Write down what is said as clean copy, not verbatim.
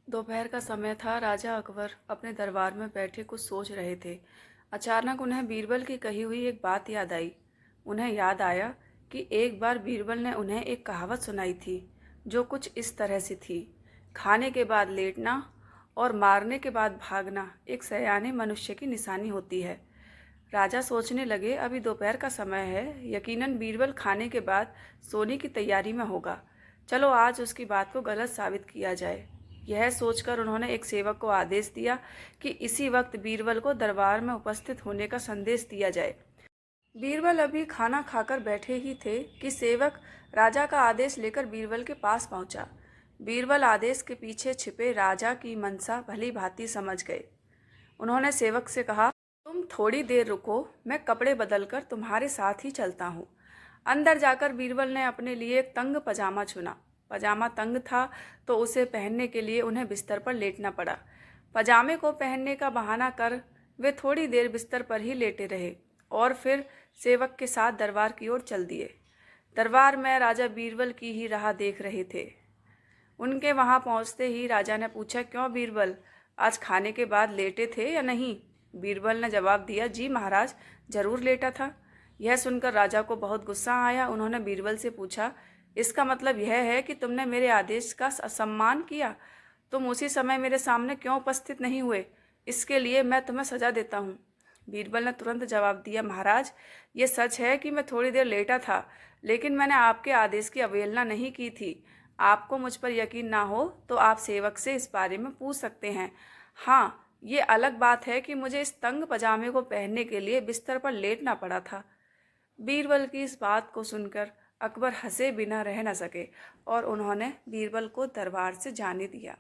दोपहर का समय था। राजा अकबर अपने दरबार में बैठे कुछ सोच रहे थे। अचानक उन्हें बीरबल की कही हुई एक बात याद आई। उन्हें याद आया कि एक बार बीरबल ने उन्हें एक कहावत सुनाई थी, जो कुछ इस तरह से थी: खाने के बाद लेटना और मारने के बाद भागना एक सयाने मनुष्य की निशानी होती है। राजा सोचने लगे, अभी दोपहर का समय है, यकीनन बीरबल खाने के बाद सोने की तैयारी में होगा। चलो आज उसकी बात को गलत साबित किया जाए। यह सोचकर उन्होंने एक सेवक को आदेश दिया कि इसी वक्त बीरबल को दरबार में उपस्थित होने का संदेश दिया जाए। बीरबल अभी खाना खाकर बैठे ही थे कि सेवक राजा का आदेश लेकर बीरबल के पास पहुंचा। बीरबल आदेश के पीछे छिपे राजा की मंशा भली भांति समझ गए। उन्होंने सेवक से कहा, तुम थोड़ी देर रुको, मैं कपड़े बदलकर तुम्हारे साथ ही चलता हूँ। अंदर जाकर बीरबल ने अपने लिए एक तंग पजामा चुना। पजामा तंग था तो उसे पहनने के लिए उन्हें बिस्तर पर लेटना पड़ा। पजामे को पहनने का बहाना कर वे थोड़ी देर बिस्तर पर ही लेटे रहे और फिर सेवक के साथ दरबार की ओर चल दिए। दरबार में राजा बीरबल की ही राह देख रहे थे। उनके वहां पहुंचते ही राजा ने पूछा, क्यों बीरबल, आज खाने के बाद लेटे थे या नहीं? बीरबल ने जवाब दिया, जी महाराज, जरूर लेटा था। यह सुनकर राजा को बहुत गुस्सा आया। उन्होंने बीरबल से पूछा, इसका मतलब यह है कि तुमने मेरे आदेश का असम्मान किया? तुम उसी समय मेरे सामने क्यों उपस्थित नहीं हुए? इसके लिए मैं तुम्हें सजा देता हूँ। बीरबल ने तुरंत जवाब दिया, महाराज, ये सच है कि मैं थोड़ी देर लेटा था, लेकिन मैंने आपके आदेश की अवहेलना नहीं की थी। आपको मुझ पर यकीन ना हो तो आप सेवक से इस बारे में पूछ सकते हैं। हाँ, ये अलग बात है कि मुझे इस तंग पजामे को पहनने के लिए बिस्तर पर लेटना पड़ा था। बीरबल की इस बात को सुनकर अकबर हंसे बिना रह न सके और उन्होंने बीरबल को दरबार से जाने दिया।